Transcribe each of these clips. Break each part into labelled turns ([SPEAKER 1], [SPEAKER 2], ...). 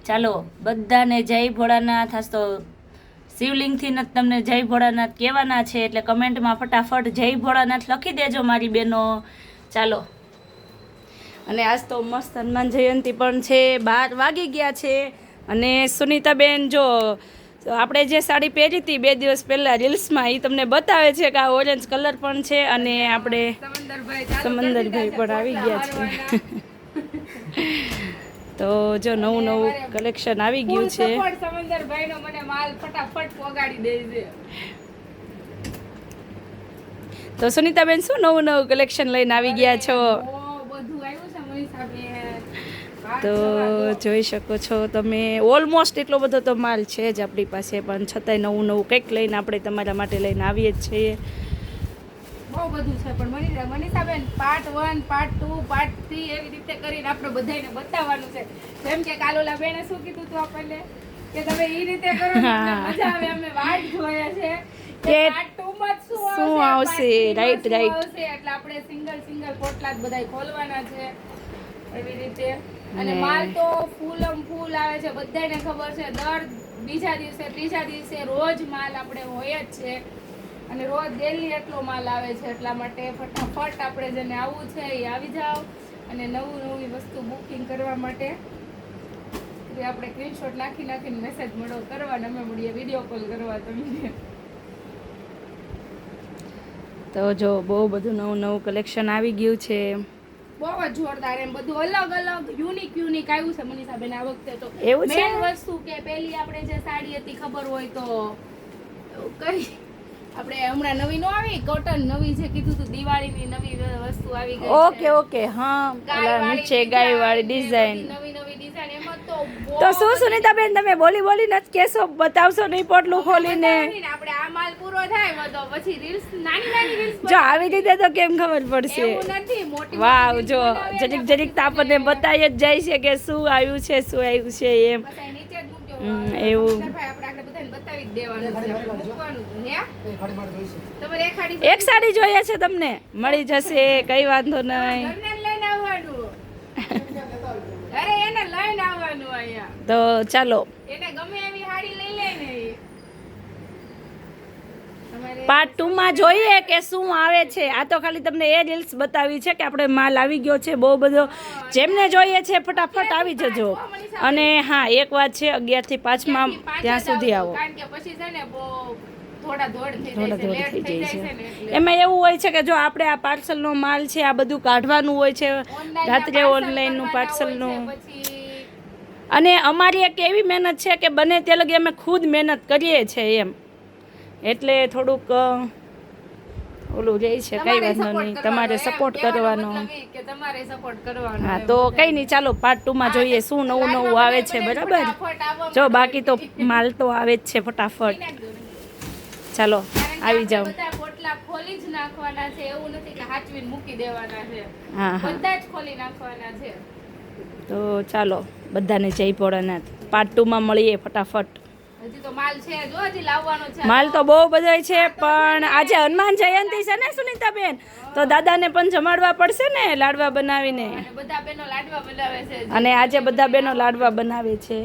[SPEAKER 1] ચાલો બધાને જય ભોળાનાથ. આજ તો શિવલિંગથી જ તમને જય ભોળાનાથ કહેવાના છે, એટલે કમેન્ટમાં ફટાફટ જય ભોળાનાથ લખી દેજો મારી બહેનો. ચાલો, અને આજ તો મસ્ત હનુમાન જયંતિ પણ છે. 12 વાગી ગયા છે. અને સુનીતાબેન જો આપણે જે સાડી પહેરી હતી 2 દિવસ પહેલાં રીલ્સમાં, એ તમને બતાવે છે કે આ ઓરેન્જ કલર પણ છે. અને આપણે સમંદરભાઈ પણ આવી ગયા છે. તો જો નવું કલેક્શન આવી ગયું છે.
[SPEAKER 2] સમંદરભાઈનો મને માલ ફટાફટ પોગાડી દેજે.
[SPEAKER 1] તો સુનીતાબેન શું નવું કલેક્શન લઈને આવી ગયા છો?
[SPEAKER 2] બધું આવ્યું છે મનીષાબેન.
[SPEAKER 1] તો જોઈ શકો છો તમે, ઓલમોસ્ટ એટલો બધો તો માલ છે જ આપણી પાસે, પણ છતાંય નવું કંઈક લઈને આપણે તમારા માટે લઈને આવીએ જ છીએ.
[SPEAKER 2] બહુ બધું છે, પણ મનીષાબેન પાર્ટ 1, પાર્ટ 2, પાર્ટ 3 એવી રીતે કરીને આપણે બધાને બતાવવાનું છે. જેમ કે કાલોલા બેને શું કીધું હતું આપણને કે તમે એ રીતે કરો, મજા આવે. અમે વાટ જોયા છે કે પાર્ટ 2 માં શું આવશે.
[SPEAKER 1] રાઈટ
[SPEAKER 2] એટલે આપણે સિંગલ પોટલા જ બધાય ખોલવાના છે એવી રીતે. અને માલ તો ફૂલ આવે છે, બધાને ખબર છે. દર બીજા દિવસે ત્રીજા દિવસે રોજ માલ આપણે હોય જ છે, અને રોજ ડેલી એટલો માલ આવે છે. એટલા માટે ફટાફટ આપણે જેને આવવું છે એ આવી જાઓ. અને નવી વસ્તુ બુકિંગ કરવા માટે આપણે સ્ક્રીનશોટ નાખીને મેસેજ મળો કરવાના, અમે મળીએ વિડીયો કોલ કરવા તમને.
[SPEAKER 1] તો જો બહુ બધું નવું કલેક્શન આવી ગયું છે.
[SPEAKER 2] બહુ જ જોરદાર, એમ બધું અલગ યુનિક આવ્યું છે મનીષાબેન આ વખતે. તો
[SPEAKER 1] એવું છે?
[SPEAKER 2] મેન વસ્તુ કે પેલી આપણે જે સાડી હતી ખબર હોય તો કઈ આપણે હમણાં નવી નો આવી કોટન નવી જે કીધું તું દિવાળીની નવી વસ્તુ આવી ગઈ છે.
[SPEAKER 1] ઓકે હા, ઓલા નીચે ગાય વાળી ડિઝાઇન.
[SPEAKER 2] નવી ડિઝાઇન એમાં તો
[SPEAKER 1] તો શું સુનીતાબેન તમે બોલી નથી કેસો, બતાવશો નહીં પોટલું ખોલીને?
[SPEAKER 2] આપણે આ માલ પૂરો થાય બધો પછી રીલ્સ નાની રીલ્સ
[SPEAKER 1] જો આવી રીતે તો કેમ ખબર પડશે?
[SPEAKER 2] એવું નથી, મોટી
[SPEAKER 1] વાવ, જો જરીક તો આપણને બતાવી જ જાય છે કે શું આવ્યું છે એમ.
[SPEAKER 2] નીચે જ મૂકજો
[SPEAKER 1] એવું
[SPEAKER 2] આપણે બધાને બતાવી જ દેવાનું છે, મૂકવાનું હે. એક
[SPEAKER 1] સાડી જોઈએ છે તમને? મળી જશે, કઈ વાંધો નહીં.
[SPEAKER 2] લઈને આવવાનું. અરે એને લઈને આવવાનું અહીંયા.
[SPEAKER 1] તો ચાલો,
[SPEAKER 2] એને ગમે એવી સાડી લઈ લે ને.
[SPEAKER 1] પાર્ટ 2 માં જોઈએ કે શું આવે છે. આ તો ખાલી તમને એ રીલ્સ બતાવી છે કે આપણે માલ આવી ગયો છે બહુ બધો. જેમને જોઈએ છે ફટાફટ આવી જજો. અને હા, એક વાત છે, 11 થી 5 માં ત્યાં સુધી આવો.
[SPEAKER 2] કારણ કે પછી છે ને થોડા દોડ થઈ જાય છે.
[SPEAKER 1] એમાં એવું હોય છે કે જો આપણે આ પાર્સલનો માલ છે આ બધું કાઢવાનું હોય છે રાત્રે, ઓનલાઈનનું પાર્સલનું. અને અમારી એક એવી મહેનત છે કે બને તે લગી અમે ખુદ મહેનત કરીએ છીએ એમ, એટલે થોડુંક ઓલું રહે છે. કઈ વાંધો નહીં, તમારે સપોર્ટ કરવાનો. હા, તો કઈ નહીં, ચાલો પાર્ટ 2 માં જોઈએ શું નવું આવે છે. બરાબર, જો બાકી તો માલ તો આવે જ છે ફટાફટ. ચાલો આવી જાઓ.
[SPEAKER 2] પોટલા ખોલી જ નાખવાના છે, એવું નથી કે હાચવીને મૂકી દેવાના છે.
[SPEAKER 1] હા,
[SPEAKER 2] બધા જ ખોલી નાખવાના છે.
[SPEAKER 1] તો ચાલો બધાને જય ભોળાનાથ. પાર્ટ 2 માં મળીએ ફટાફટ.
[SPEAKER 2] હજી તો માલ છે, જો હજી લાવવાનો છે.
[SPEAKER 1] માલ તો બહુ બધો છે, પણ આજે હનુમાન જયંતિ છે ને સુનીતાબેન, તો દાદાને પણ જમાડવા પડશે ને લાડવા બનાવીને.
[SPEAKER 2] બધા બહેનો લાડવા બનાવે છે,
[SPEAKER 1] અને આજે બધા બહેનો લાડવા બનાવે છે.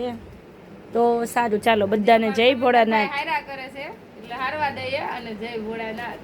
[SPEAKER 1] તો સારું, ચાલો બધાને જય ભોળાનાથ.
[SPEAKER 2] હારા કરે છે એટલે હારવા દઈએ અને જય ભોળાનાથ.